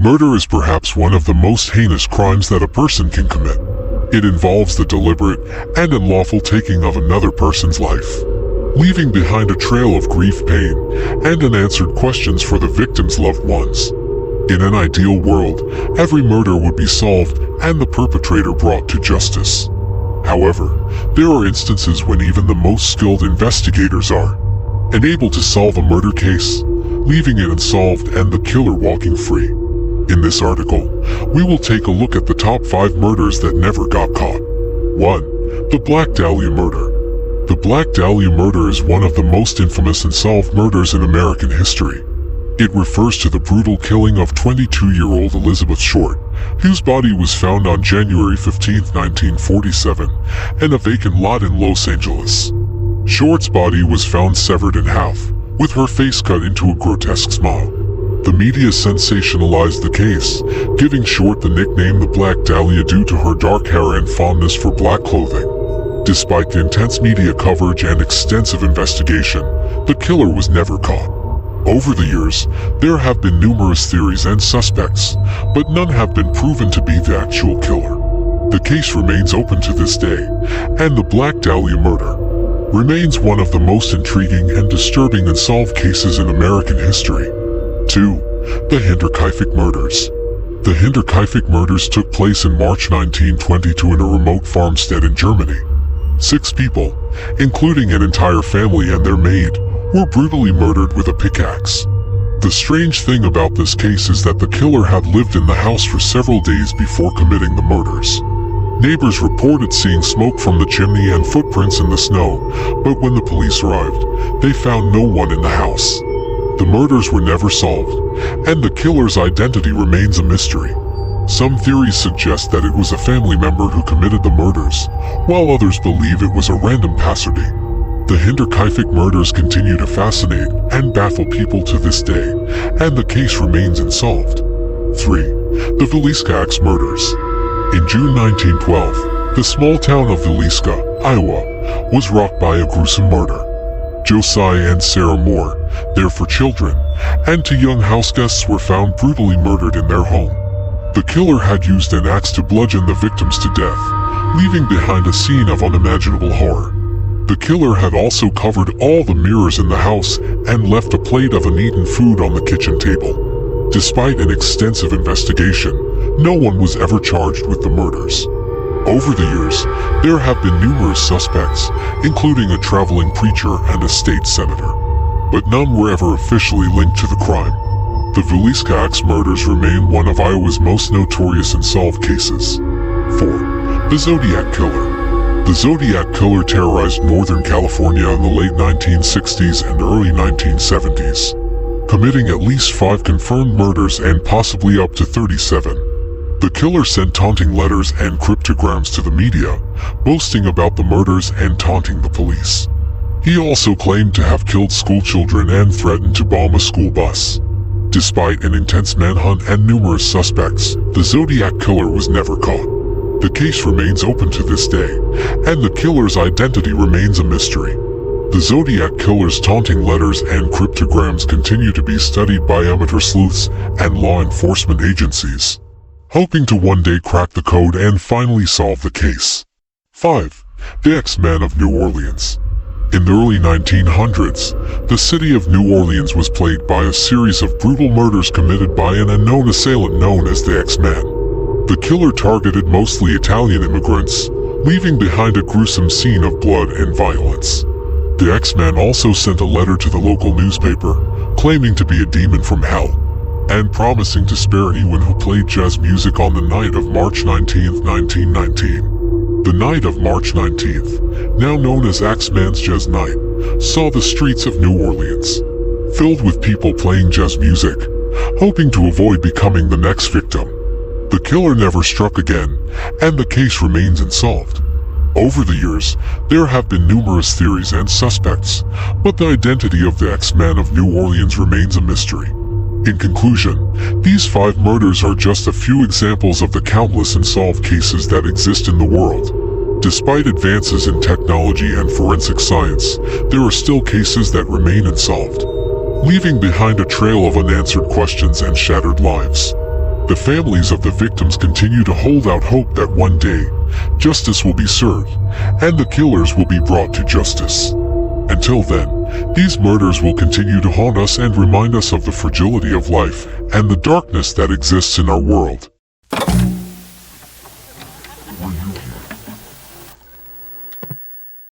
Murder is perhaps one of the most heinous crimes that a person can commit. It involves the deliberate and unlawful taking of another person's life, leaving behind a trail of grief, pain, and unanswered questions for the victim's loved ones. In an ideal world, every murder would be solved and the perpetrator brought to justice. However, there are instances when even the most skilled investigators are unable to solve a murder case, leaving it unsolved and the killer walking free. In this article, we will take a look at the top 5 murders that never got caught. 1. The Black Dahlia Murder. The Black Dahlia Murder is one of the most infamous unsolved murders in American history. It refers to the brutal killing of 22-year-old Elizabeth Short, whose body was found on January 15, 1947, in a vacant lot in Los Angeles. Short's body was found severed in half, with her face cut into a grotesque smile. The media sensationalized the case, giving Short the nickname the Black Dahlia due to her dark hair and fondness for black clothing. Despite the intense media coverage and extensive investigation, the killer was never caught. Over the years, there have been numerous theories and suspects, but none have been proven to be the actual killer. The case remains open to this day, and the Black Dahlia Murder remains one of the most intriguing and disturbing unsolved cases in American history. 2. The Hender Kic Murders. The Hender Kic Murders took place in March 1922 in a remote farmstead in Germany. 6 people, including an entire family and their maid, were brutally murdered with a pickaxe. The strange thing about this case is that the killer had lived in the house for several days before committing the murders. Neighbors reported seeing smoke from the chimney and footprints in the snow, but when the police arrived, they found no one in the house. The murders were never solved, and the killer's identity remains a mystery. Some theories suggest that it was a family member who committed the murders, while others believe it was a random passerby. The Hender Kic Murders continue to fascinate and baffle people to this day, and the case remains unsolved. 3. The Veida ACT Murders. In June 1912, the small town of Veida, Iowa, was rocked by a gruesome murder. Josiah and Sarah Moore, there for children, and 2 young houseguests were found brutally murdered in their home. The killer had used an axe to bludgeon the victims to death, leaving behind a scene of unimaginable horror. The killer had also covered all the mirrors in the house and left a plate of uneaten food on the kitchen table. Despite an extensive investigation, no one was ever charged with the murders. Over the years, there have been numerous suspects, including a traveling preacher and a state senator, but none were ever officially linked to the crime. The Veida ACT Murders remain one of Iowa's most notorious unsolved cases. 4. The Zodiac Killer. The Zodiac Killer terrorized Northern California in the late 1960s and early 1970s, committing at least 5 confirmed murders and possibly up to 37. The killer sent taunting letters and cryptograms to the media, boasting about the murders and taunting the police. He also claimed to have killed schoolchildren and threatened to bomb a school bus. Despite an intense manhunt and numerous suspects, the Zodiac Killer was never caught. The case remains open to this day, and the killer's identity remains a mystery. The Zodiac Killer's taunting letters and cryptograms continue to be studied by amateur sleuths and law enforcement agencies, hoping to one day crack the code and finally solve the case. 5. The XMan of New Orleans. In the early 1900s, the city of New Orleans was plagued by a series of brutal murders committed by an unknown assailant known as the X-Man. The killer targeted mostly Italian immigrants, leaving behind a gruesome scene of blood and violence. The X-Man also sent a letter to the local newspaper, claiming to be a demon from hell, and promising to spare anyone who played jazz music on the night of March 19, 1919. The night of March 19th, now known as X-Man's Jazz Night, saw the streets of New Orleans filled with people playing jazz music, hoping to avoid becoming the next victim. The killer never struck again, and the case remains unsolved. Over the years, there have been numerous theories and suspects, but the identity of the X-Man of New Orleans remains a mystery. In conclusion, these 5 murders are just a few examples of the countless unsolved cases that exist in the world. Despite advances in technology and forensic science, there are still cases that remain unsolved, leaving behind a trail of unanswered questions and shattered lives. The families of the victims continue to hold out hope that one day, justice will be served, and the killers will be brought to justice. Until then, these murders will continue to haunt us and remind us of the fragility of life and the darkness that exists in our world.